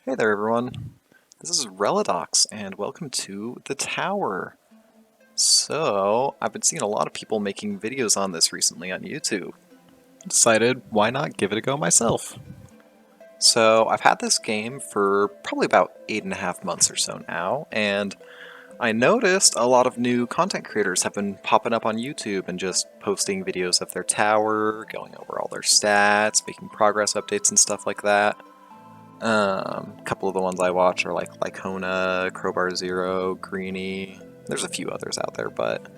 Hey there everyone, this is Reladox and welcome to the tower. So, I've been seeing a lot of people making videos on this recently on YouTube. Decided why not give it a go myself. So, I've had this game for probably about 8.5 months or so now, and I noticed a lot of new content creators have been popping up on YouTube and just posting videos of their tower, going over all their stats, making progress updates and stuff like that. A couple of the ones I watch are like Lycona, Crowbar Zero, Greenie. There's a few others out there, but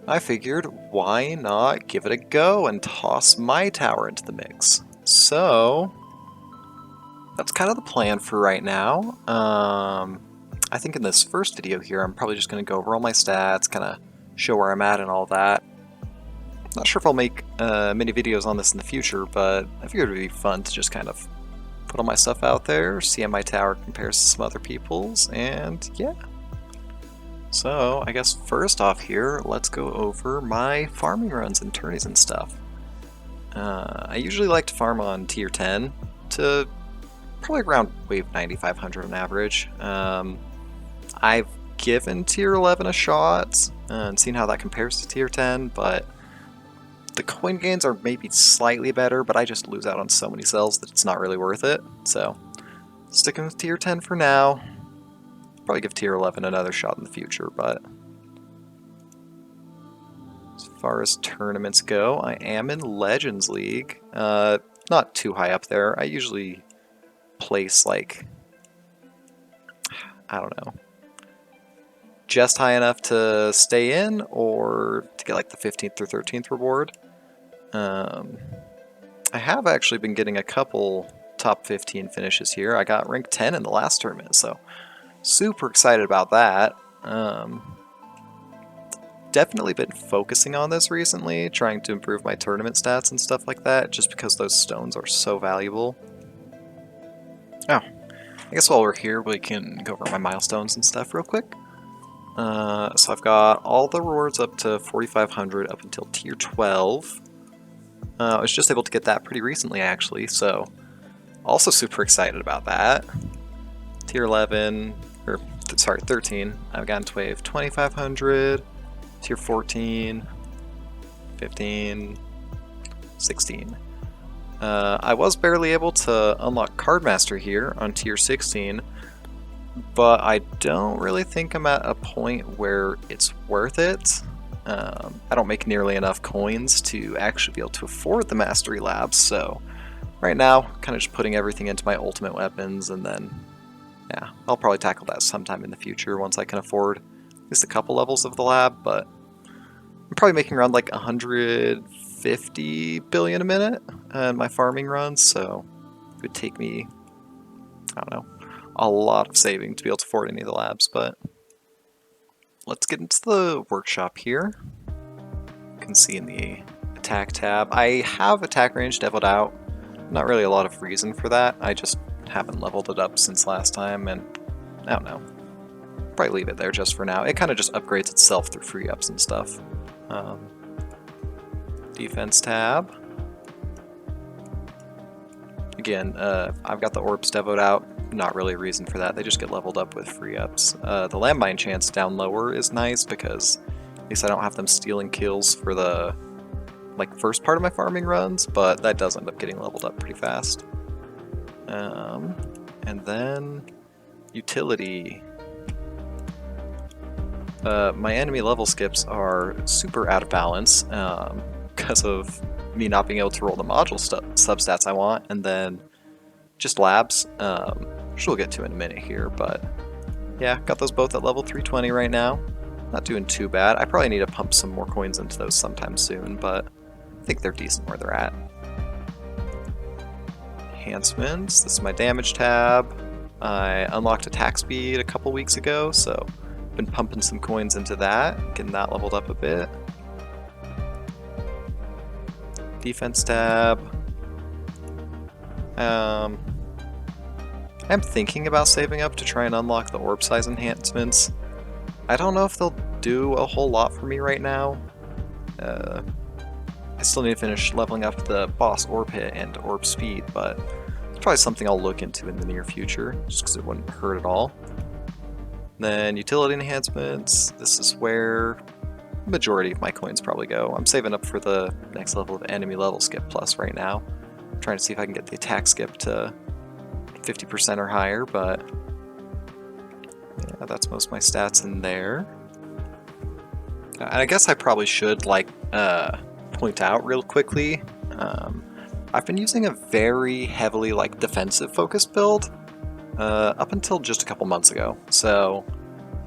I figured why not give it a go and toss my tower into the mix. So that's kind of the plan for right now. I think in this first video here, I'm probably just going to go over all my stats, kind of show where I'm at and all that. Not sure if I'll make many videos on this in the future, but I figured it would be fun to just kind of put all my stuff out there, see how my tower compares to some other people's, and yeah. So, I guess first off here, let's go over my farming runs and tourneys and stuff. I usually like to farm on tier 10 to probably around wave 9500 on average. I've given tier 11 a shot and seen how that compares to tier 10, but the coin gains are maybe slightly better, but I just lose out on so many cells that it's not really worth it. So, sticking with tier 10 for now. Probably give tier 11 another shot in the future, but as far as tournaments go, I am in Legends League. Not too high up there. I usually place like, I don't know, just high enough to stay in or to get like the 15th or 13th reward. I have actually been getting a couple top 15 finishes here. I got rank 10 in the last tournament, so super excited about that. Definitely been focusing on this recently, trying to improve my tournament stats and stuff like that, just because those stones are so valuable. Oh, I guess while we're here, we can go over my milestones and stuff real quick. So I've got all the rewards up to 4,500 up until tier 12. I was just able to get that pretty recently, actually, so also super excited about that. Tier 11, or sorry, 13, I've gotten to wave 2,500, tier 14, 15, 16. I was barely able to unlock Cardmaster here on tier 16, but I don't really think I'm at a point where it's worth it. I don't make nearly enough coins to actually be able to afford the Mastery Labs, so right now, kind of just putting everything into my ultimate weapons, and then, yeah, I'll probably tackle that sometime in the future once I can afford at least a couple levels of the lab, but I'm probably making around like 150 billion a minute in my farming runs, so it would take me, I don't know, a lot of saving to be able to afford any of the labs, but let's get into the workshop here. You can see in the attack tab, I have attack range deviled out. Not really a lot of reason for that, I just haven't leveled it up since last time, and I don't know. Probably leave it there just for now. It kind of just upgrades itself through free ups and stuff. Defense tab. Again, I've got the orbs devoed out. Not really a reason for that, they just get leveled up with free ups. The landmine chance down lower is nice because at least I don't have them stealing kills for the first part of my farming runs, but that does end up getting leveled up pretty fast. And then utility. My enemy level skips are super out of balance because of me not being able to roll the module substats I want, and then just labs, which we'll get to in a minute here, but yeah, got those both at level 320 right now. Not doing too bad. I probably need to pump some more coins into those sometime soon, but I think they're decent where they're at. Enhancements, this is my damage tab. I unlocked attack speed a couple weeks ago, so been pumping some coins into that, getting that leveled up a bit. Defense tab. I'm thinking about saving up to try and unlock the orb size enhancements. I don't know if they'll do a whole lot for me right now. I still need to finish leveling up the boss orb hit and orb speed, but Probably something I'll look into in the near future, just because it wouldn't hurt at all. Then utility enhancements. This is where the majority of my coins probably go. I'm saving up for the next level of enemy level skip plus right now. I'm trying to see if I can get the attack skip to 50% or higher, but yeah, that's most of my stats in there. And I guess I probably should point out real quickly, I've been using a very heavily defensive focused build up until just a couple months ago. So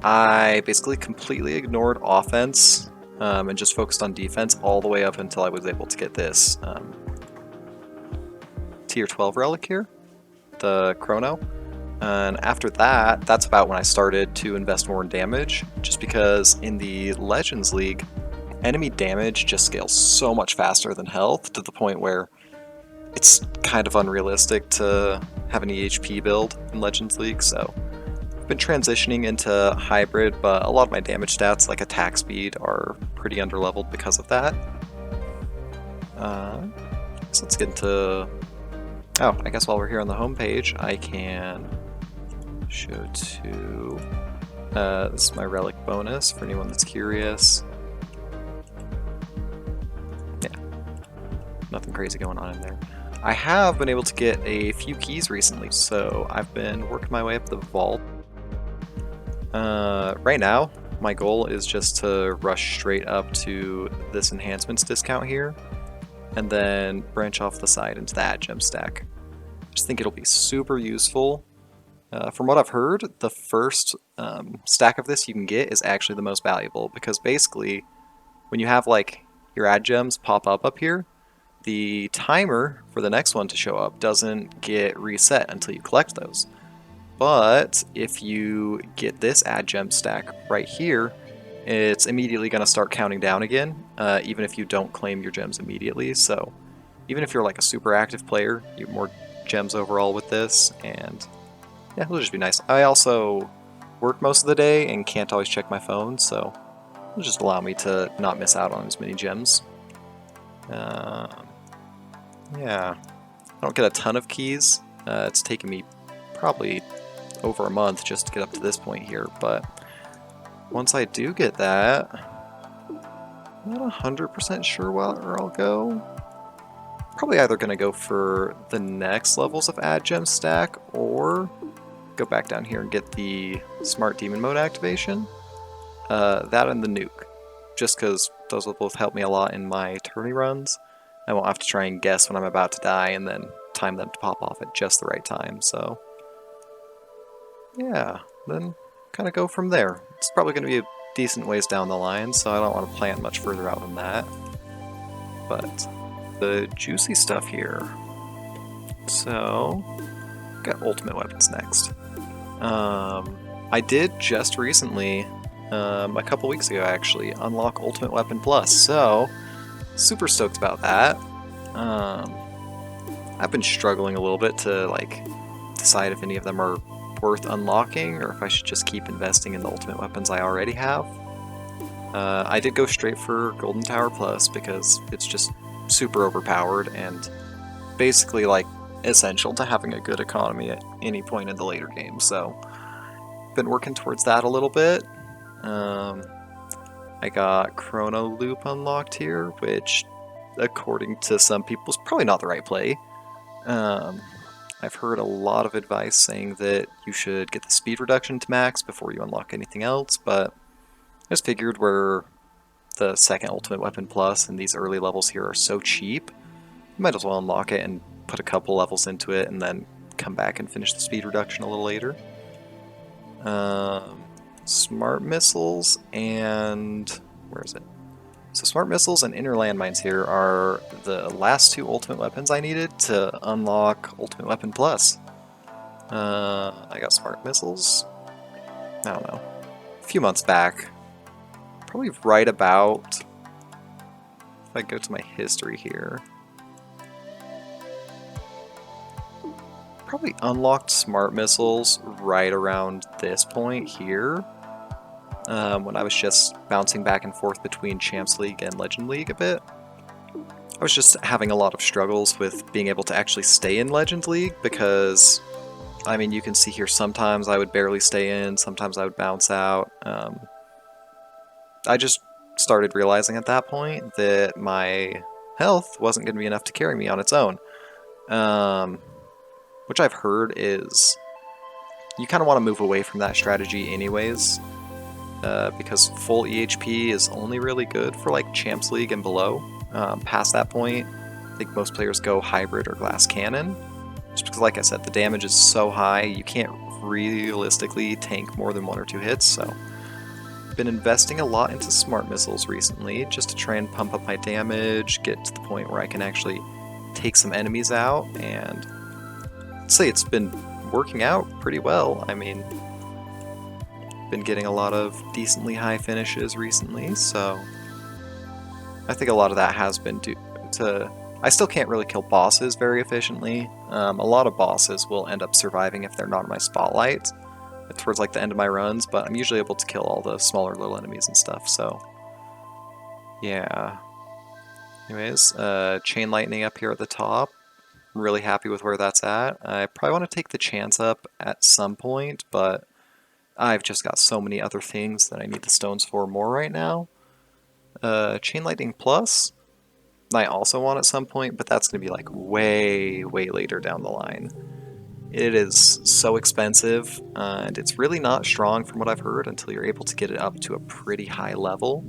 I basically completely ignored offense and just focused on defense all the way up until I was able to get this tier 12 relic here, the Chrono. And after that, that's about when I started to invest more in damage, just because in the Legends League, enemy damage just scales so much faster than health, to the point where it's kind of unrealistic to have an EHP build in Legends League. So I've been transitioning into hybrid, but a lot of my damage stats, like attack speed, are pretty underleveled because of that. So let's get into... Oh, I guess while we're here on the home page, I can show to... this is my relic bonus for anyone that's curious. Yeah, nothing crazy going on in there. I have been able to get a few keys recently, so I've been working my way up the vault. Right now, my goal is just to rush straight up to this enhancements discount here, and then branch off the side into the ad gem stack. I just think it'll be super useful. From what I've heard, the first stack of this you can get is actually the most valuable, because basically, when you have your ad gems pop up here, the timer for the next one to show up doesn't get reset until you collect those. But if you get this ad gem stack right here, it's immediately going to start counting down again, even if you don't claim your gems immediately. So even if you're like a super active player, you get more gems overall with this, and yeah, it'll just be nice. I also work most of the day and can't always check my phone, so it'll just allow me to not miss out on as many gems. Yeah, I don't get a ton of keys. It's taken me probably over a month just to get up to this point here, but once I do get that, I'm not 100% sure where I'll go. Probably either going to go for the next levels of ad gem stack, or go back down here and get the smart demon mode activation. That and the nuke, just because those will both help me a lot in my tourney runs. I won't have to try and guess when I'm about to die and then time them to pop off at just the right time, so yeah, then kind of go from there. It's probably going to be a decent ways down the line, so I don't want to plan much further out than that. But the juicy stuff here. So, got ultimate weapons next. I did just recently, a couple weeks ago actually, unlock Ultimate Weapon Plus, so super stoked about that. I've been struggling a little bit to decide if any of them are worth unlocking, or if I should just keep investing in the ultimate weapons I already have. I did go straight for Golden Tower Plus because it's just super overpowered and basically essential to having a good economy at any point in the later game, so been working towards that a little bit. I got Chrono Loop unlocked here, which according to some people is probably not the right play. I've heard a lot of advice saying that you should get the speed reduction to max before you unlock anything else, but I just figured where the second Ultimate Weapon Plus and these early levels here are so cheap, you might as well unlock it and put a couple levels into it and then come back and finish the speed reduction a little later. Smart Missiles and... where is it? So Smart Missiles and Inner Landmines here are the last two ultimate weapons I needed to unlock Ultimate Weapon Plus. I got Smart Missiles, I don't know, a few months back. Probably right about, if I go to my history here, probably unlocked Smart Missiles right around this point here. When I was just bouncing back and forth between Champs League and Legend League a bit. I was just having a lot of struggles with being able to actually stay in Legends League because, I mean, you can see here sometimes I would barely stay in, sometimes I would bounce out. I just started realizing at that point that my health wasn't going to be enough to carry me on its own. Which I've heard is you kind of want to move away from that strategy anyways, because full EHP is only really good for like Champs League and below. Past that point, I think most players go Hybrid or Glass Cannon, just because, like I said, the damage is so high, you can't realistically tank more than 1 or 2 hits, so I've been investing a lot into Smart Missiles recently, just to try and pump up my damage, get to the point where I can actually take some enemies out, and I'd say it's been working out pretty well. I mean, been getting a lot of decently high finishes recently, so I think a lot of that has been due to... I still can't really kill bosses very efficiently. A lot of bosses will end up surviving if they're not in my spotlight towards like the end of my runs, but I'm usually able to kill all the smaller little enemies and stuff, so yeah. Anyways, Chain Lightning up here at the top. I'm really happy with where that's at. I probably want to take the chance up at some point, but I've just got so many other things that I need the stones for more right now. Chain Lightning Plus, I also want at some point, but that's going to be like way, way later down the line. It is so expensive, and it's really not strong from what I've heard until you're able to get it up to a pretty high level.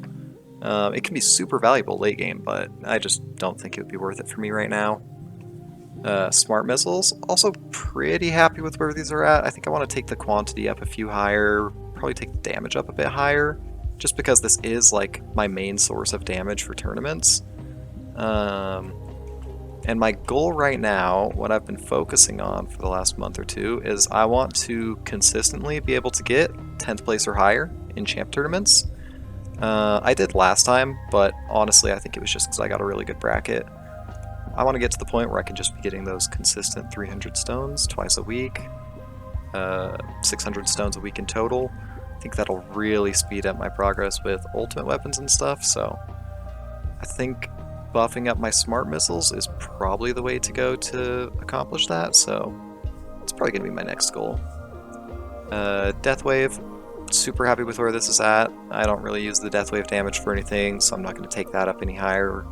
It can be super valuable late game, but I just don't think it would be worth it for me right now. Smart Missiles, also pretty happy with where these are at. I think I want to take the quantity up a few higher, probably take the damage up a bit higher, just because this is like my main source of damage for tournaments. And my goal right now, what I've been focusing on for the last month or two, is I want to consistently be able to get 10th place or higher in champ tournaments. I did last time, but honestly I think it was just because I got a really good bracket. I want to get to the point where I can just be getting those consistent 300 stones twice a week, 600 stones a week in total. I think that'll really speed up my progress with ultimate weapons and stuff, so I think buffing up my Smart Missiles is probably the way to go to accomplish that, so it's probably going to be my next goal. Death Wave, super happy with where this is at. I don't really use the Death Wave damage for anything, so I'm not going to take that up any higher.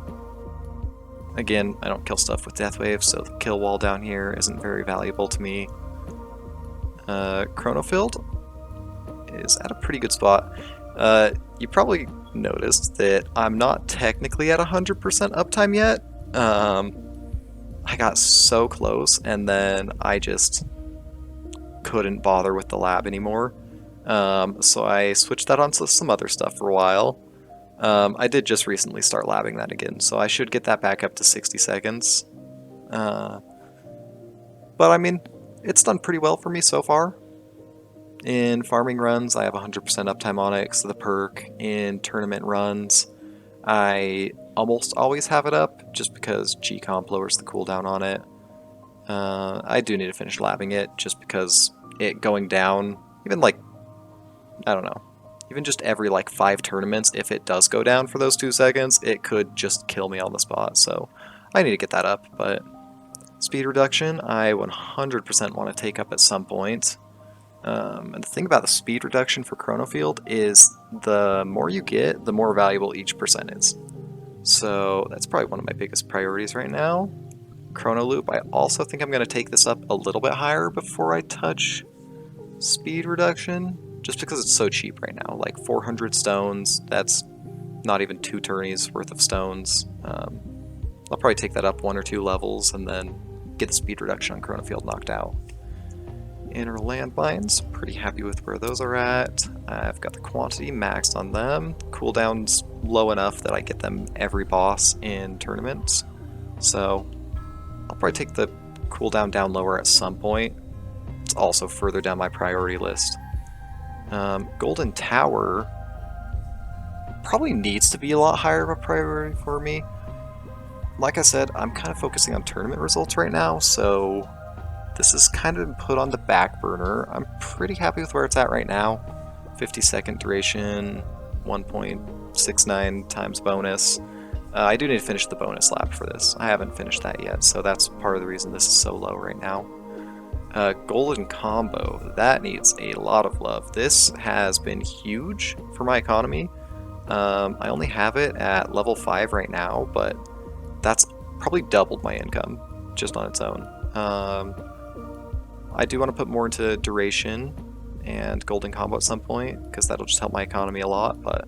Again, I don't kill stuff with Death Wave, so the kill wall down here isn't very valuable to me. Chronofield is at a pretty good spot. You probably noticed that I'm not technically at 100% uptime yet. I got so close, and then I just couldn't bother with the lab anymore. So I switched that onto some other stuff for a while. I did just recently start labbing that again, so I should get that back up to 60 seconds. But I mean, it's done pretty well for me so far. In farming runs, I have 100% uptime on it because of the perk. In tournament runs, I almost always have it up just because G-Comp lowers the cooldown on it. I do need to finish labbing it just because it going down, even like, I don't know, even just every like 5 tournaments, if it does go down for those 2 seconds, it could just kill me on the spot, so I need to get that up. But speed reduction, I 100% want to take up at some point. And the thing about the speed reduction for Chronofield is the more you get, the more valuable each percent is. So that's probably one of my biggest priorities right now. Chrono Loop, I also think I'm going to take this up a little bit higher before I touch speed reduction, just because it's so cheap right now. Like 400 stones, that's not even 2 tourneys worth of stones. I'll probably take that up 1 or 2 levels and then get the speed reduction on Chronofield knocked out. Inner landmines, pretty happy with where those are at. I've got the quantity maxed on them. Cooldown's low enough that I get them every boss in tournaments. So I'll probably take the cooldown down lower at some point. It's also further down my priority list. Golden Tower probably needs to be a lot higher of a priority for me. Like I said, I'm kind of focusing on tournament results right now, so this is kind of put on the back burner. I'm pretty happy with where it's at right now. 50-second duration, 1.69 times bonus. I do need to finish the bonus lab for this. I haven't finished that yet, so that's part of the reason this is so low right now. Golden combo, that needs a lot of love. This has been huge for my economy. I only have it at level 5 right now, but that's probably doubled my income just on its own. I do want to put more into duration and golden combo at some point, because that'll just help my economy a lot, but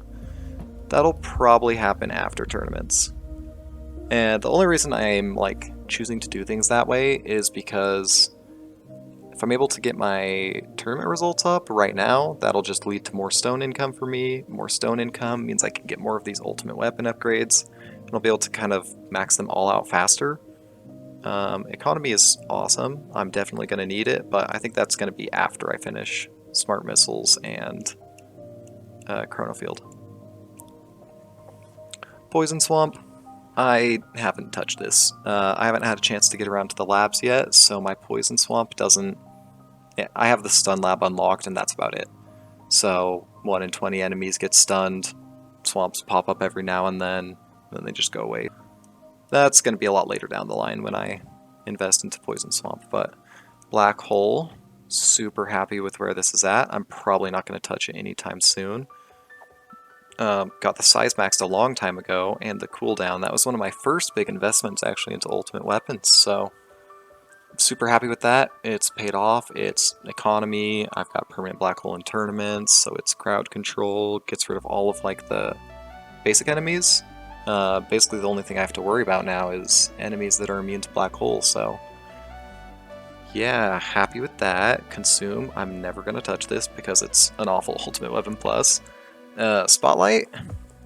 that'll probably happen after tournaments. And the only reason I'm like choosing to do things that way is because if I'm able to get my tournament results up right now, that'll just lead to more stone income for me. More stone income means I can get more of these ultimate weapon upgrades, and I'll be able to kind of max them all out faster. Economy is awesome. I'm definitely going to need it, but I think that's going to be after I finish Smart Missiles and Chrono Field. Poison Swamp. I haven't touched this. I haven't had a chance to get around to the labs yet, so my Poison Swamp doesn't... Yeah, I have the stun lab unlocked, and that's about it. So 1 in 20 enemies get stunned, swamps pop up every now and then they just go away. That's going to be a lot later down the line when I invest into Poison Swamp, but Black Hole, super happy with where this is at. I'm probably not going to touch it anytime soon. Got the size maxed a long time ago, and the cooldown, that was one of my first big investments actually into ultimate weapons, so I'm super happy with that. It's paid off, it's economy, I've got permanent black hole in tournaments, so it's crowd control, gets rid of all of like the basic enemies. Basically the only thing I have to worry about now is enemies that are immune to black holes, so yeah, happy with that. Consume, I'm never going to touch this because it's an awful ultimate weapon plus. Spotlight,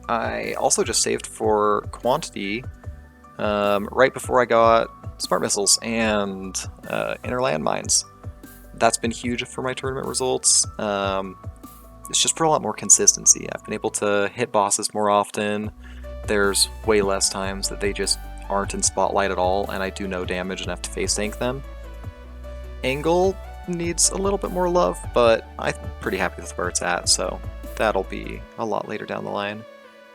I also just saved for quantity right before I got Smart Missiles and Inner Landmines. That's been huge for my tournament results. It's just for a lot more consistency. I've been able to hit bosses more often. There's way less times that they just aren't in Spotlight at all, and I do no damage enough to face tank them. Angle needs a little bit more love, but I'm pretty happy with where it's at, so that'll be a lot later down the line.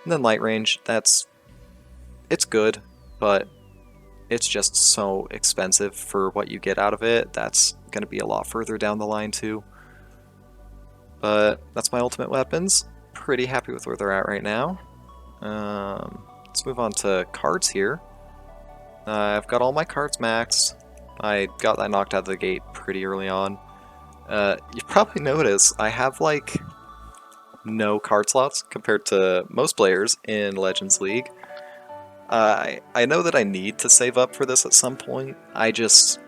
And then Light Range, it's good, but it's just so expensive for what you get out of it. That's going to be a lot further down the line too. But that's my ultimate weapons. Pretty happy with where they're at right now. Let's move on to cards here. I've got all my cards maxed. I got that knocked out of the gate pretty early on. You probably notice I have like no card slots compared to most players in Legends League. I know that I need to save up for this at some point. I just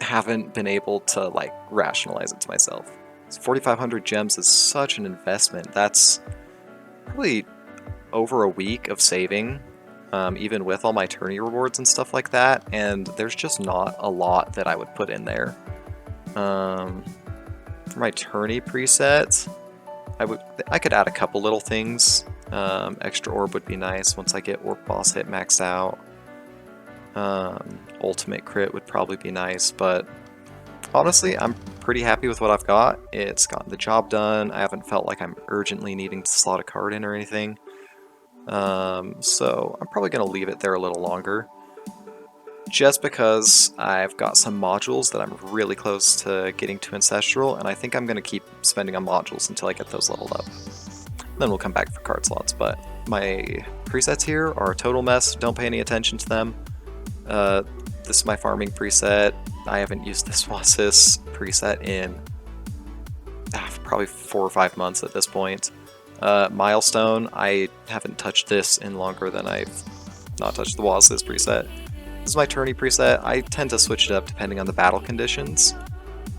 haven't been able to like rationalize it to myself. 4,500 gems is such an investment. That's probably over a week of saving, even with all my tourney rewards and stuff like that, and there's just not a lot that I would put in there. For my tourney preset, I could add a couple little things. Extra orb would be nice once I get orb boss hit maxed out. Ultimate crit would probably be nice, but honestly, I'm pretty happy with what I've got. It's gotten the job done. I haven't felt like I'm urgently needing to slot a card in or anything. So I'm probably going to leave it there a little longer. Just because I've got some modules that I'm really close to getting to Ancestral, and I think I'm going to keep spending on modules until I get those leveled up. Then we'll come back for card slots, but my presets here are a total mess. Don't pay any attention to them. This is my farming preset. I haven't used this Wasis preset in probably 4 or 5 months at this point. Milestone, I haven't touched this in longer than I've not touched the Wasis preset. This is my tourney preset. I tend to switch it up depending on the battle conditions,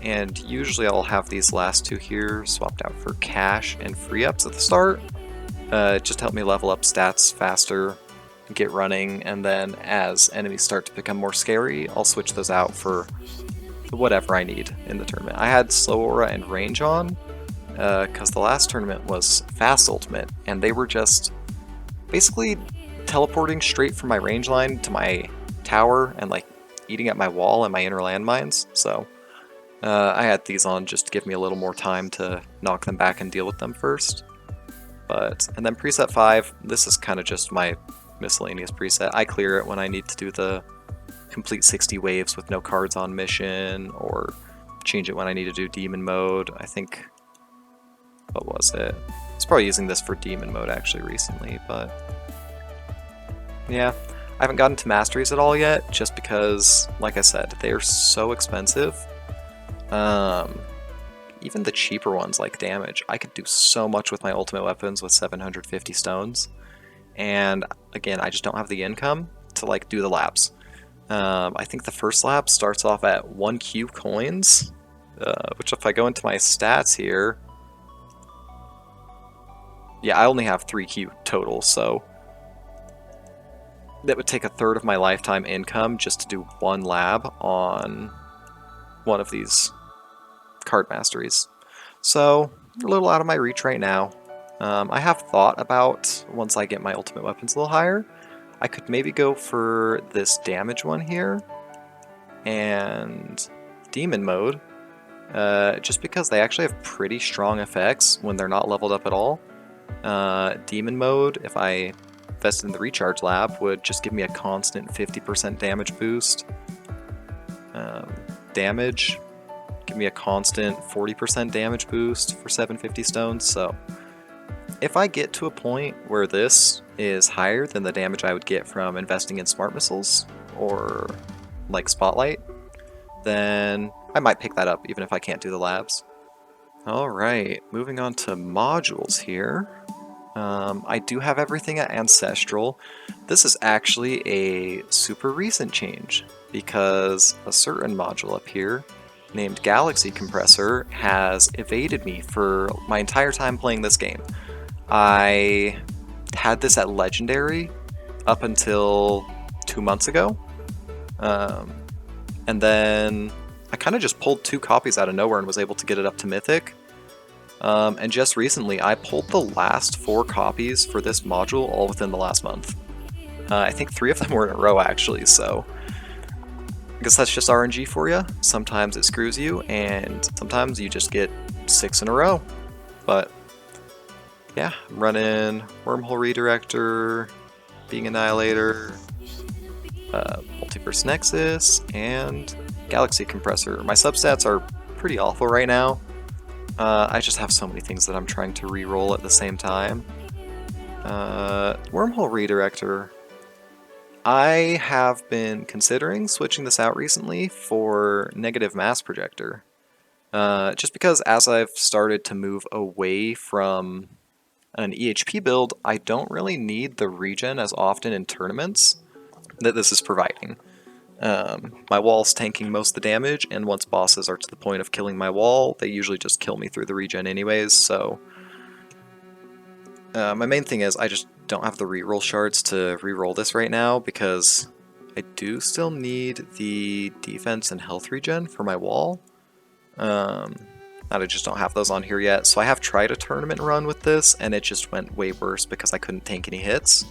and usually I'll have these last two here swapped out for cash and free ups at the start. Just help me level up stats faster, get running, and then as enemies start to become more scary, I'll switch those out for whatever I need in the tournament. I had Slow Aura and Range on, because the last tournament was Fast Ultimate, and they were just basically teleporting straight from my range line to my tower and like eating at my wall and my inner landmines, so I had these on just to give me a little more time to knock them back and deal with them first. And then preset 5, this is kind of just my miscellaneous preset. I clear it when I need to do the complete 60 waves with no cards on mission, or change it when I need to do demon mode. I think, what was it? I was probably using this for demon mode actually recently, but yeah. I haven't gotten to masteries at all yet, just because, like I said, they're so expensive. Even the cheaper ones like damage, I could do so much with my ultimate weapons with 750 stones. And again, I just don't have the income to like do the labs. I think the first lab starts off at 1Q coins, which if I go into my stats here, yeah, I only have 3Q total, so that would take a third of my lifetime income just to do one lab on one of these card masteries. So, a little out of my reach right now. I have thought about, once I get my ultimate weapons a little higher, I could maybe go for this damage one here, and demon mode, just because they actually have pretty strong effects when they're not leveled up at all. Demon mode, if I invested in the recharge lab, would just give me a constant 50% damage boost. Damage, give me a constant 40% damage boost for 750 stones, so if I get to a point where this is higher than the damage I would get from investing in smart missiles or like spotlight, then I might pick that up even if I can't do the labs. Alright, moving on to modules here. I do have everything at Ancestral. This is actually a super recent change, because a certain module up here, named Galaxy Compressor, has evaded me for my entire time playing this game. I had this at Legendary up until 2 months ago, and then I kind of just pulled 2 copies out of nowhere and was able to get it up to Mythic. And just recently, I pulled the last 4 copies for this module all within the last month. I think 3 of them were in a row, actually, so I guess that's just RNG for you. Sometimes it screws you, and sometimes you just get 6 in a row. But yeah, I'm running Wormhole Redirector, Being Annihilator, Multiverse Nexus, and Galaxy Compressor. My substats are pretty awful right now. I just have so many things that I'm trying to re-roll at the same time. Wormhole Redirector. I have been considering switching this out recently for Negative Mass Projector. Just because as I've started to move away from an EHP build, I don't really need the regen as often in tournaments that this is providing. My wall's tanking most of the damage, and once bosses are to the point of killing my wall, they usually just kill me through the regen anyways, so my main thing is I just don't have the reroll shards to reroll this right now, because I do still need the defense and health regen for my wall. I just don't have those on here yet, so I have tried a tournament run with this, and it just went way worse because I couldn't tank any hits.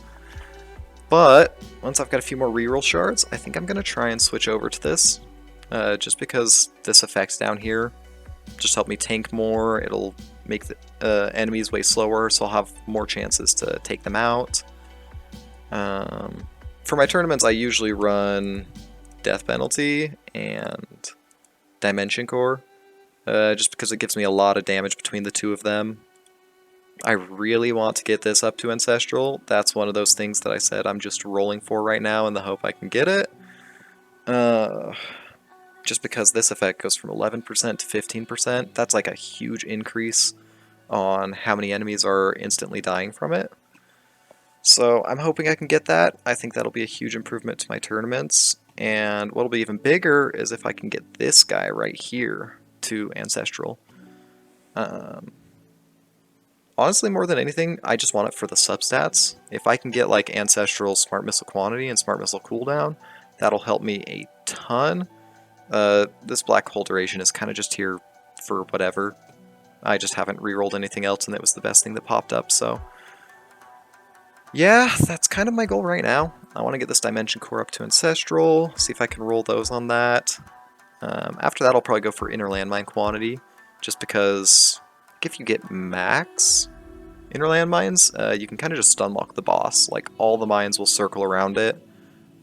But once I've got a few more reroll shards, I think I'm going to try and switch over to this, just because this effect down here just help me tank more. It'll make the enemies way slower, so I'll have more chances to take them out. For my tournaments, I usually run Death Penalty and Dimension Core, just because it gives me a lot of damage between the 2 of them. I really want to get this up to Ancestral. That's one of those things that I said I'm just rolling for right now in the hope I can get it. Just because this effect goes from 11% to 15%, that's like a huge increase on how many enemies are instantly dying from it. So I'm hoping I can get that. I think that'll be a huge improvement to my tournaments. And what'll be even bigger is if I can get this guy right here to Ancestral. Honestly, more than anything, I just want it for the substats. If I can get like Ancestral Smart Missile Quantity and Smart Missile Cooldown, that'll help me a ton. This Black Hole Duration is kind of just here for whatever. I just haven't rerolled anything else, and it was the best thing that popped up, so yeah, that's kind of my goal right now. I want to get this Dimension Core up to Ancestral, see if I can roll those on that. After that, I'll probably go for Inner Landmine Quantity, just because if you get max Interland mines, you can kind of just unlock the boss. Like, all the mines will circle around it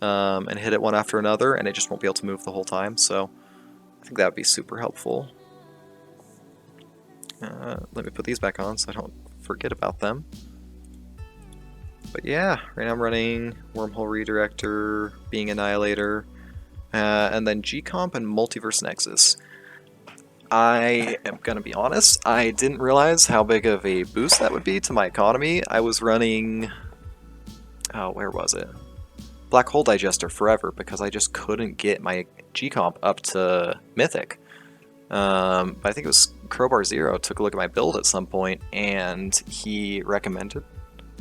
and hit it one after another, and it just won't be able to move the whole time, so I think that would be super helpful. Let me put these back on so I don't forget about them. But yeah, right now I'm running Wormhole Redirector, Being Annihilator, and then G-Comp and Multiverse Nexus. I am going to be honest, I didn't realize how big of a boost that would be to my economy. I was running... oh, where was it? Black Hole Digester forever because I just couldn't get my G-Comp up to Mythic. But I think it was Crowbar Zero took a look at my build at some point, and he recommended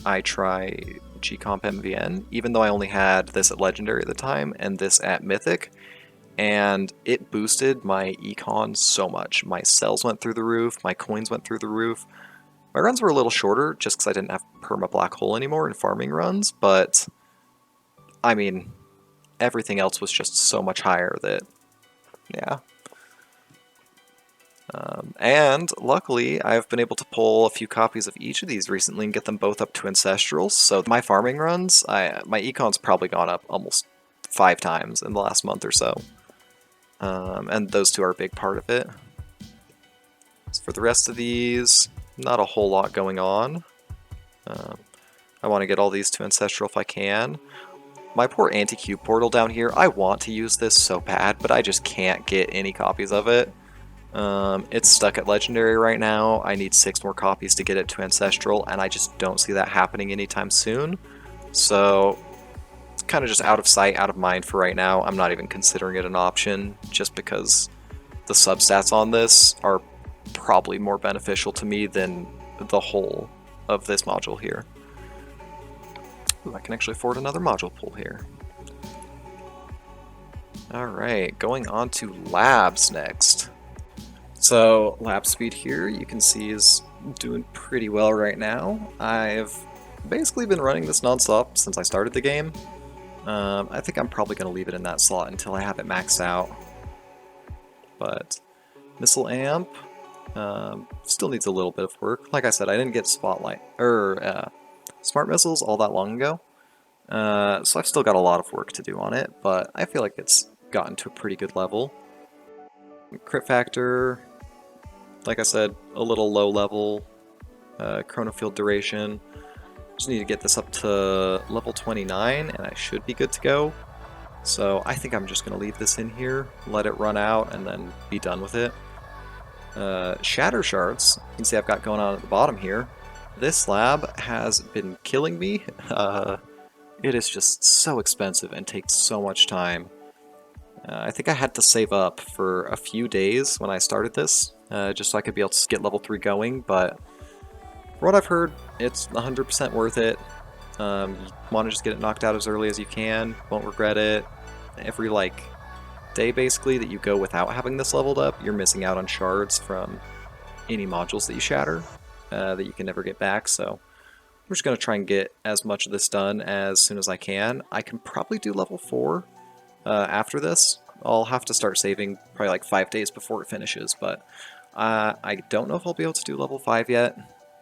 I try G-Comp MVN, even though I only had this at Legendary at the time and this at Mythic, and it boosted my econ so much. My cells went through the roof, my coins went through the roof. My runs were a little shorter just because I didn't have perma black hole anymore in farming runs, but I mean, everything else was just so much higher that, yeah. And luckily, I've been able to pull a few copies of each of these recently and get them both up to Ancestrals. So my farming runs, my econ's probably gone up almost 5 times in the last month or so. And those two are a big part of it. So for the rest of these, not a whole lot going on. I want to get all these to Ancestral if I can. My poor anti-cube portal down here, I want to use this so bad, but I just can't get any copies of it. It's stuck at Legendary right now. I need 6 more copies to get it to Ancestral, and I just don't see that happening anytime soon. So it's kind of just out of sight, out of mind for right now. I'm not even considering it an option, just because the substats on this are probably more beneficial to me than the whole of this module here. Ooh, I can actually afford another module pull here. Alright, going on to labs next. So lab speed here you can see is doing pretty well right now. I've basically been running this non-stop since I started the game. I think I'm probably going to leave it in that slot until I have it maxed out. But missile amp still needs a little bit of work. Like I said, I didn't get spotlight or smart missiles all that long ago, so I've still got a lot of work to do on it. But I feel like it's gotten to a pretty good level. Crit factor, like I said, a little low level. Chronofield duration. Just need to get this up to level 29 and I should be good to go. So I think I'm just going to leave this in here, let it run out, and then be done with it. Shatter shards, you can see I've got going on at the bottom here. This lab has been killing me. It is just so expensive and takes so much time. I think I had to save up for a few days when I started this, just so I could be able to get level 3 going, but from what I've heard, it's 100% worth it. You want to just get it knocked out as early as you can, won't regret it. Every, day basically that you go without having this leveled up, you're missing out on shards from any modules that you shatter that you can never get back, so I'm just going to try and get as much of this done as soon as I can. I can probably do level 4 after this. I'll have to start saving probably 5 days before it finishes, but I don't know if I'll be able to do level 5 yet.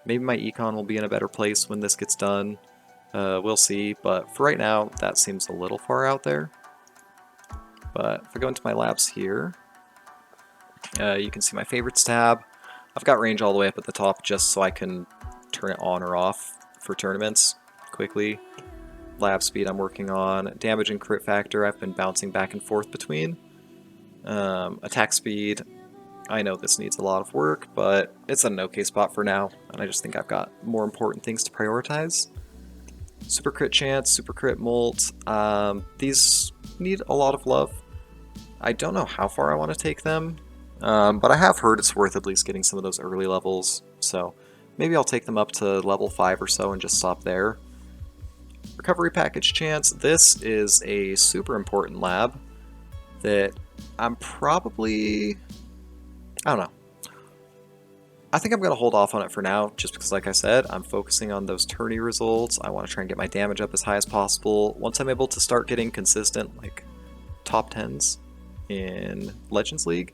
Maybe my econ will be in a better place when this gets done. We'll see, but for right now, that seems a little far out there. But if I go into my labs here, you can see my favorites tab. I've got range all the way up at the top just so I can turn it on or off for tournaments quickly. Lab speed I'm working on. Damage and crit factor I've been bouncing back and forth between. Attack speed, I know this needs a lot of work, but it's at an okay spot for now, and I just think I've got more important things to prioritize. Super crit chance, super crit molt, these need a lot of love. I don't know how far I want to take them, but I have heard it's worth at least getting some of those early levels, so maybe I'll take them up to level 5 or so and just stop there. Recovery package chance, this is a super important lab that I'm probably... I don't know. I think I'm going to hold off on it for now, just because, like I said, I'm focusing on those tourney results. I want to try and get my damage up as high as possible. Once I'm able to start getting consistent, top 10s in Legends League,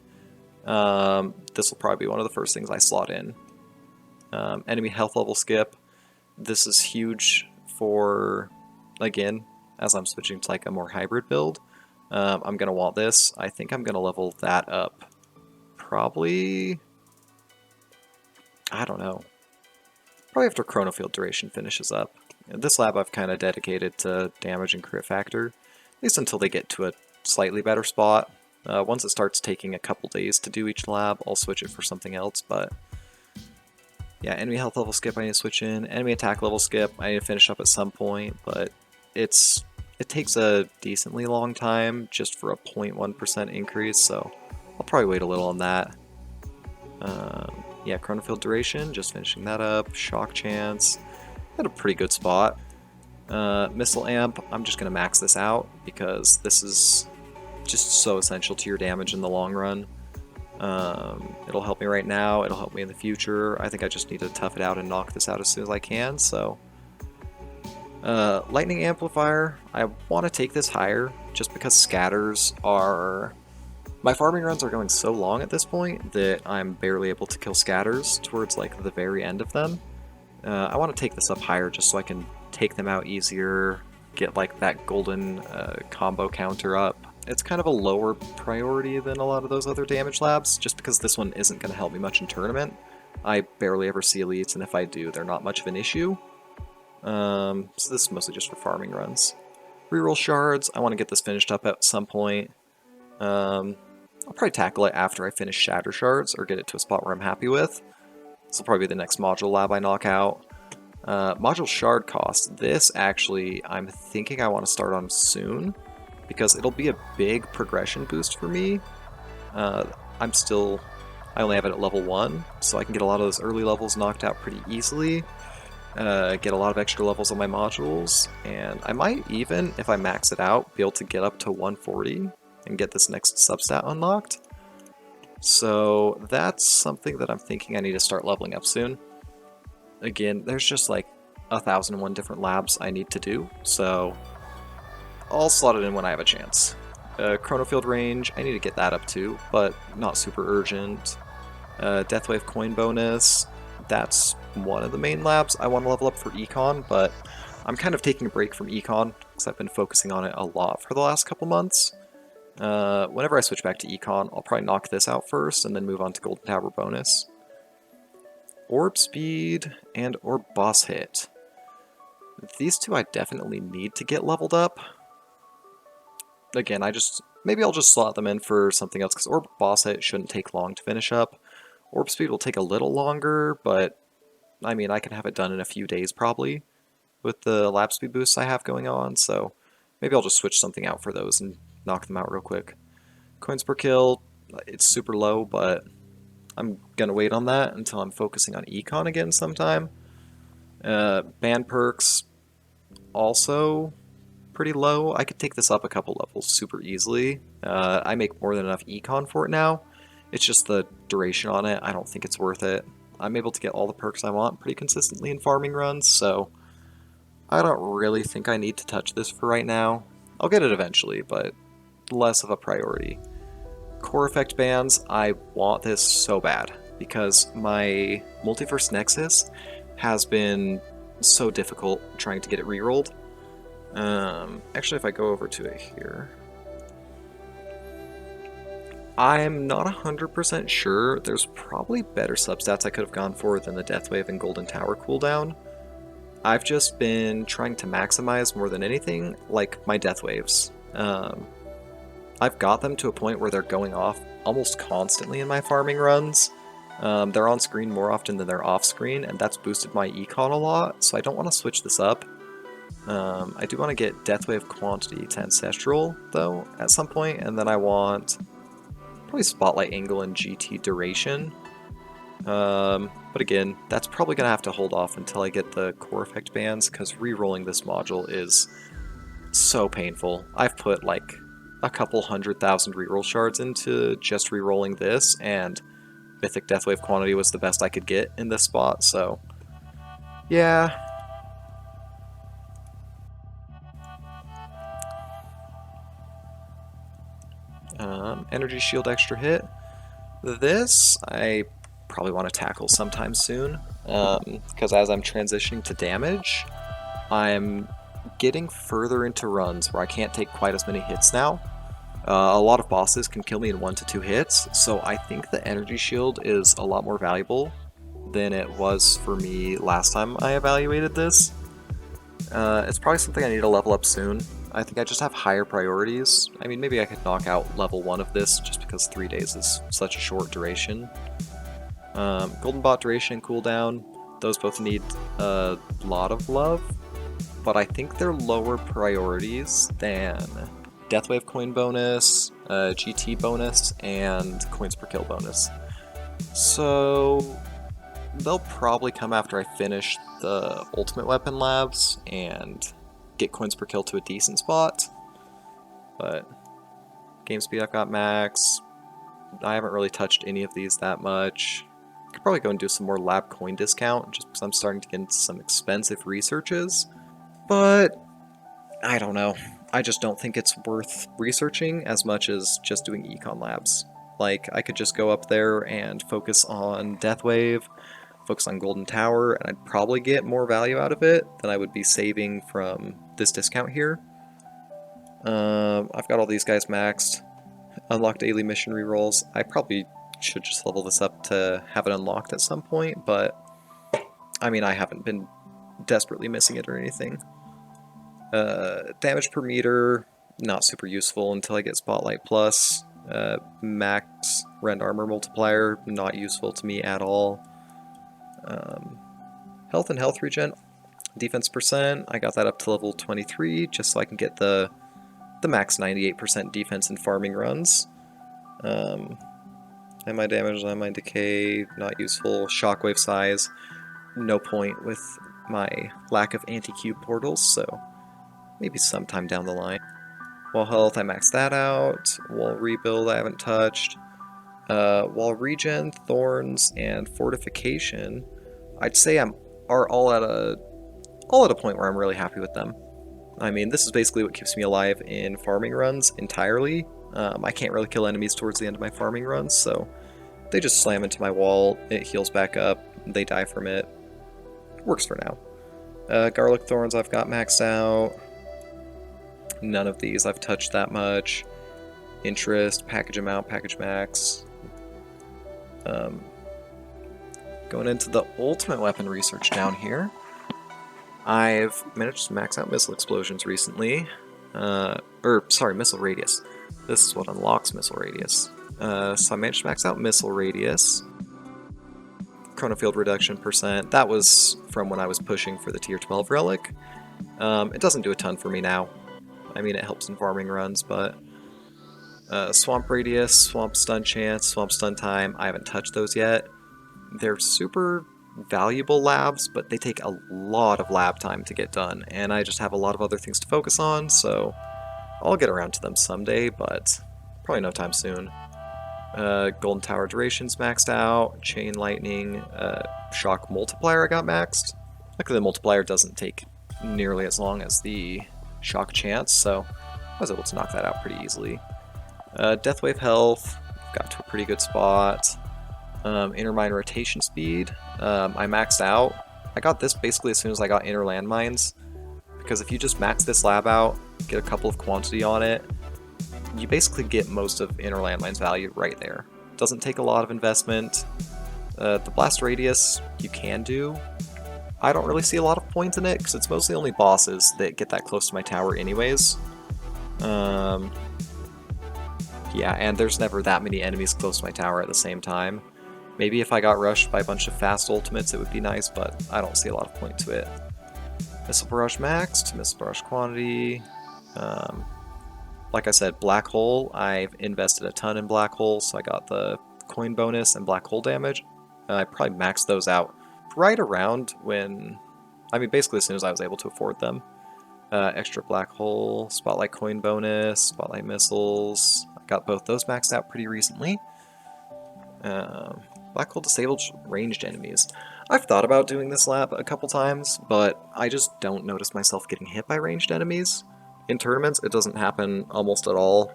this will probably be one of the first things I slot in. Enemy health level skip. This is huge for, again, as I'm switching to like a more hybrid build. I'm going to want this. I think I'm going to level that up. Probably, I don't know. Probably after Chronofield Duration finishes up. This lab I've kind of dedicated to damage and crit factor, at least until they get to a slightly better spot. Once it starts taking a couple days to do each lab, I'll switch it for something else, but yeah, enemy health level skip I need to switch in, enemy attack level skip I need to finish up at some point, but it takes a decently long time just for a 0.1% increase, so I'll probably wait a little on that. Yeah, Chronofield Duration, just finishing that up. Shock Chance, at a pretty good spot. Missile Amp, I'm just going to max this out because this is just so essential to your damage in the long run. It'll help me right now, it'll help me in the future. I think I just need to tough it out and knock this out as soon as I can, so... Lightning Amplifier, I want to take this higher just because scatters are... My farming runs are going so long at this point that I'm barely able to kill scatters towards like the very end of them. I want to take this up higher just so I can take them out easier, get like that golden combo counter up. It's kind of a lower priority than a lot of those other damage labs, just because this one isn't going to help me much in tournament. I barely ever see elites, and if I do, they're not much of an issue. So this is mostly just for farming runs. Reroll shards, I want to get this finished up at some point. I'll probably tackle it after I finish Shatter Shards, or get it to a spot where I'm happy with. This will probably be the next module lab I knock out. Module Shard cost, this actually, I'm thinking I want to start on soon, because it'll be a big progression boost for me. I only have it at level 1, so I can get a lot of those early levels knocked out pretty easily. Get a lot of extra levels on my modules, and I might even, if I max it out, be able to get up to 140 and get this next substat unlocked. So that's something that I'm thinking I need to start leveling up soon. Again, there's just like 1,001 different labs I need to do, so I'll slot it in when I have a chance. Chronofield range, I need to get that up too, but not super urgent. Deathwave coin bonus, that's one of the main labs I want to level up for Econ, but I'm kind of taking a break from Econ because I've been focusing on it a lot for the last couple months. Whenever I switch back to Econ, I'll probably knock this out first and then move on to Golden Tower bonus. Orb Speed and Orb Boss Hit. These two I definitely need to get leveled up. Again, maybe I'll just slot them in for something else, because Orb Boss Hit shouldn't take long to finish up. Orb Speed will take a little longer, but I mean, I can have it done in a few days probably with the lap speed boosts I have going on, so maybe I'll just switch something out for those and knock them out real quick. Coins per kill, it's super low, but I'm gonna wait on that until I'm focusing on Econ again sometime. Band perks, also pretty low. I could take this up a couple levels super easily. I make more than enough Econ for it now. It's just the duration on it, I don't think it's worth it. I'm able to get all the perks I want pretty consistently in farming runs, so I don't really think I need to touch this for right now. I'll get it eventually, but less of a priority. Core effect bands, I want this so bad, because my Multiverse Nexus has been so difficult trying to get it rerolled. Actually, if I go over to it here, I'm not 100% sure. There's probably better substats I could have gone for than the Deathwave and Golden Tower cooldown. I've just been trying to maximize more than anything, like my Deathwaves. I've got them to a point where they're going off almost constantly in my farming runs. They're on screen more often than they're off screen, and that's boosted my Econ a lot, so I don't want to switch this up. I do want to get Deathwave Quantity to Ancestral, though, at some point, and then I want probably Spotlight Angle and GT Duration. But again, that's probably going to have to hold off until I get the core effect bands, because re-rolling this module is so painful. I've put like a couple 100,000 reroll shards into just re-rolling this, and Mythic Deathwave Quantity was the best I could get in this spot, so yeah. Energy Shield extra hit. This I probably want to tackle sometime soon. because as I'm transitioning to damage, I'm getting further into runs where I can't take quite as many hits now. A lot of bosses can kill me in 1 to 2 hits, so I think the energy shield is a lot more valuable than it was for me last time I evaluated this. It's probably something I need to level up soon. I think I just have higher priorities. I mean, maybe I could knock out level 1 of this just because 3 days is such a short duration. Golden Bot duration and cooldown, those both need a lot of love, but I think they're lower priorities than Deathwave coin bonus, GT bonus, and coins per kill bonus. So they'll probably come after I finish the ultimate weapon labs and get coins per kill to a decent spot. But game speed I've got max. I haven't really touched any of these that much. Could probably go and do some more lab coin discount just because I'm starting to get into some expensive researches. But I don't know. I just don't think it's worth researching as much as just doing econ labs. Like, I could just go up there and focus on Deathwave, focus on Golden Tower, and I'd probably get more value out of it than I would be saving from this discount here. I've got all these guys maxed. Unlock daily mission rerolls. I probably should just level this up to have it unlocked at some point, but I mean, I haven't been desperately missing it or anything. Damage per meter, not super useful until I get Spotlight Plus. Max Rend Armor multiplier, not useful to me at all. Health and health regen. Defense percent, I got that up to level 23 just so I can get the max 98% defense in farming runs. Anti damage, anti decay, not useful. Shockwave size, no point with my lack of anti-cube portals, so maybe sometime down the line. Wall health, I maxed that out. Wall rebuild, I haven't touched. Wall regen, thorns, and fortification, I'd say are all at a point where I'm really happy with them. I mean, this is basically what keeps me alive in farming runs entirely. I can't really kill enemies towards the end of my farming runs, so they just slam into my wall, it heals back up, they die from it. Works for now. Garlic thorns I've got maxed out. None of these I've touched that much. Interest, package amount, package max. Going into the ultimate weapon research down here. I've managed to max out missile explosions recently. Missile radius. This is what unlocks missile radius. So I managed to max out missile radius. Chronofield reduction percent. That was from when I was pushing for the tier 12 relic. It doesn't do a ton for me now. I mean, it helps in farming runs, but swamp radius, swamp stun chance, swamp stun time, I haven't touched those yet. They're super valuable labs, but they take a lot of lab time to get done, and I just have a lot of other things to focus on, so I'll get around to them someday, but probably no time soon. Golden Tower duration's maxed out, Chain Lightning, Shock Multiplier I got maxed. Luckily the multiplier doesn't take nearly as long as the Shock Chance, so I was able to knock that out pretty easily. Deathwave health, got to a pretty good spot. Inner Mine rotation speed, I maxed out. I got this basically as soon as I got Inner Landmines, because if you just max this lab out, get a couple of quantity on it, you basically get most of Inner Landmines value right there. Doesn't take a lot of investment. The Blast Radius you can do. I don't really see a lot of point in it, because it's mostly only bosses that get that close to my tower anyways. Yeah, and there's never that many enemies close to my tower at the same time. Maybe if I got rushed by a bunch of fast ultimates it would be nice, but I don't see a lot of point to it. Missile Barrage maxed, Missile Barrage quantity. Like I said, Black Hole, I've invested a ton in Black Hole, so I got the coin bonus and Black Hole damage. I probably maxed those out right around when, I mean basically as soon as I was able to afford them. Extra Black Hole, Spotlight coin bonus, Spotlight missiles. I got both those maxed out pretty recently. Black Hole disabled ranged enemies. I've thought about doing this lab a couple times, but I just don't notice myself getting hit by ranged enemies. In tournaments, it doesn't happen almost at all,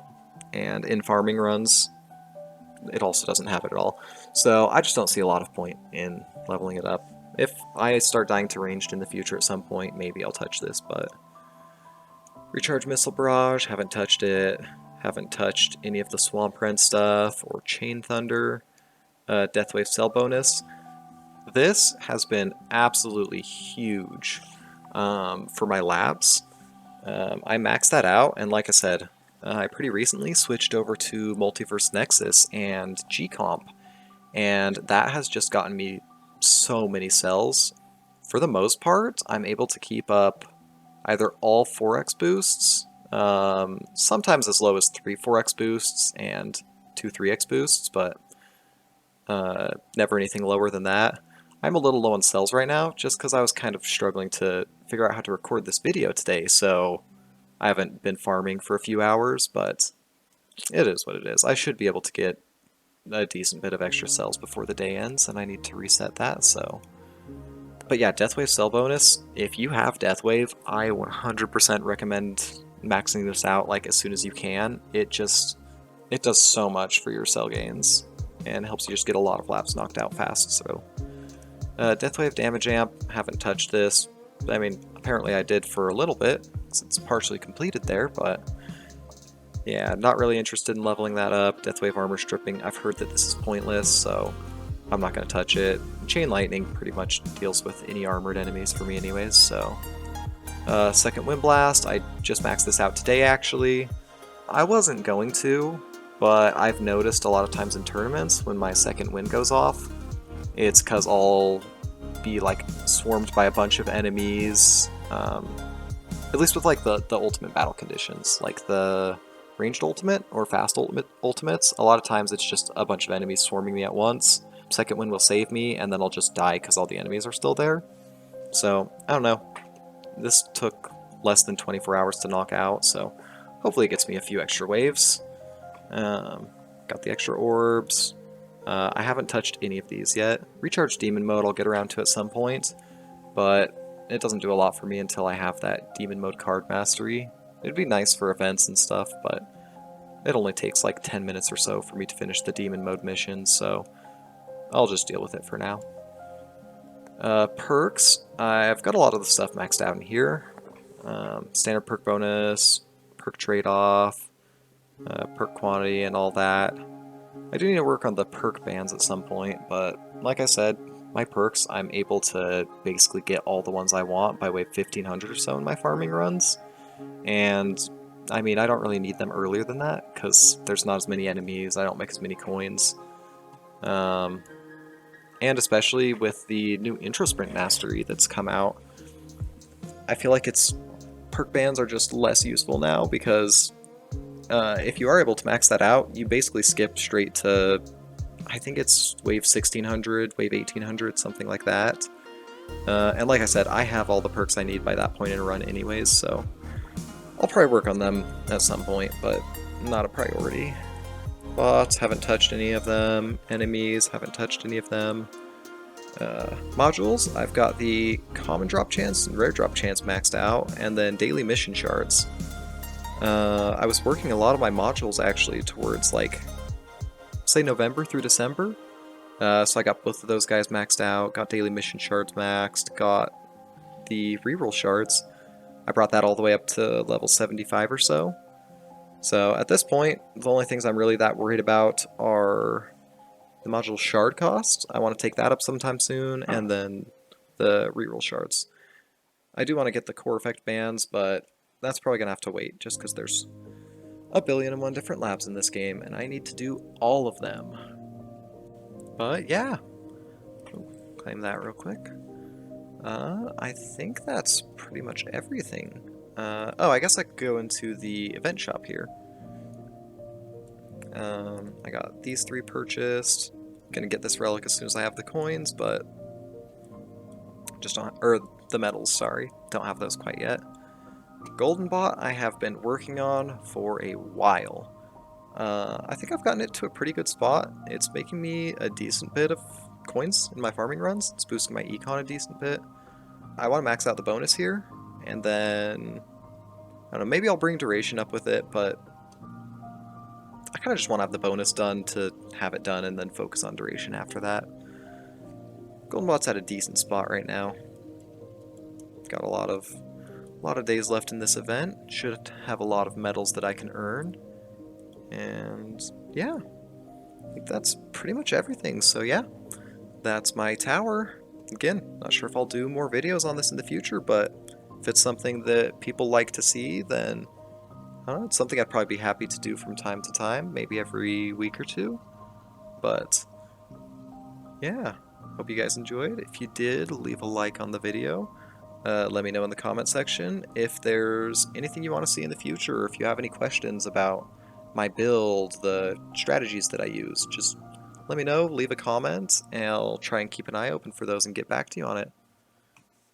and in farming runs, it also doesn't happen at all. So I just don't see a lot of point in leveling it up. If I start dying to ranged in the future at some point, maybe I'll touch this, but... Recharge Missile Barrage, haven't touched it. Haven't touched any of the Swamp Rend stuff, or Chain Thunder. Deathwave Cell bonus. This has been absolutely huge for my labs. I maxed that out, and like I said, I pretty recently switched over to Multiverse Nexus and G-Comp, and that has just gotten me so many cells. For the most part, I'm able to keep up either all 4x boosts, sometimes as low as 3 4x boosts and 2 3x boosts, but never anything lower than that. I'm a little low on cells right now, just because I was kind of struggling to figure out how to record this video today, so I haven't been farming for a few hours, but it is what it is. I should be able to get a decent bit of extra cells before the day ends, and I need to reset that, so... But yeah, Deathwave cell bonus, if you have Deathwave, I 100% recommend maxing this out like as soon as you can. It does so much for your cell gains, and helps you just get a lot of labs knocked out fast, so... Deathwave damage amp, haven't touched this. I mean, apparently I did for a little bit, because it's partially completed there, but... Yeah, not really interested in leveling that up. Deathwave armor stripping, I've heard that this is pointless, so I'm not going to touch it. Chain Lightning pretty much deals with any armored enemies for me anyways, so... Second Wind Blast, I just maxed this out today actually. I wasn't going to, but I've noticed a lot of times in tournaments when my second wind goes off, it's because I'll be like swarmed by a bunch of enemies, at least with like the ultimate battle conditions, like the ranged ultimate or fast ultimates. A lot of times it's just a bunch of enemies swarming me at once. Second wind will save me, and then I'll just die because all the enemies are still there. So, I don't know. This took less than 24 hours to knock out, so hopefully it gets me a few extra waves. Got the extra orbs. I haven't touched any of these yet. Recharge Demon Mode I'll get around to at some point, but it doesn't do a lot for me until I have that Demon Mode card mastery. It'd be nice for events and stuff, but it only takes like 10 minutes or so for me to finish the Demon Mode mission, so I'll just deal with it for now. Perks, I've got a lot of the stuff maxed out in here. Standard perk bonus, perk trade-off, perk quantity, and all that. I do need to work on the perk bands at some point, but like I said, my perks, I'm able to basically get all the ones I want by way of 1500 or so in my farming runs. And, I mean, I don't really need them earlier than that, because there's not as many enemies, I don't make as many coins. And especially with the new Intro Sprint Mastery that's come out, I feel like its perk bands are just less useful now, because if you are able to max that out, you basically skip straight to, I think it's wave 1600, wave 1800, something like that. And like I said, I have all the perks I need by that point in a run anyways, so I'll probably work on them at some point, but not a priority. Bots, haven't touched any of them. Enemies, haven't touched any of them. Modules, I've got the common drop chance and rare drop chance maxed out, and then daily mission shards. I was working a lot of my modules actually towards like, say November through December. So I got both of those guys maxed out, got daily mission shards maxed, got the reroll shards. I brought that all the way up to level 75 or so. So at this point, the only things I'm really that worried about are the module shard cost. I want to take that up sometime soon, and then the reroll shards. I do want to get the core effect bands, but that's probably going to have to wait, just because there's 1,000,001 different labs in this game, and I need to do all of them. But yeah, claim that real quick. I think that's pretty much everything. Oh, I guess I could go into the event shop here. I got these 3 purchased. Gonna get this relic as soon as I have the coins, but just don't, or the medals, sorry. Don't have those quite yet. Golden Bot I have been working on for a while. I think I've gotten it to a pretty good spot. It's making me a decent bit of coins in my farming runs. It's boosting my econ a decent bit. I want to max out the bonus here, and then, I don't know, maybe I'll bring duration up with it, but I kind of just want to have the bonus done to have it done and then focus on duration after that. Goldenbot's at a decent spot right now. Got a lot of days left in this event. Should have a lot of medals that I can earn. And yeah, I think that's pretty much everything. So yeah, that's my tower. Again, not sure if I'll do more videos on this in the future, but if it's something that people like to see, then I don't know, it's something I'd probably be happy to do from time to time, maybe every week or two. But yeah, hope you guys enjoyed. If you did, leave a like on the video. Let me know in the comment section if there's anything you want to see in the future, or if you have any questions about my build, the strategies that I use. Just let me know, leave a comment, and I'll try and keep an eye open for those and get back to you on it.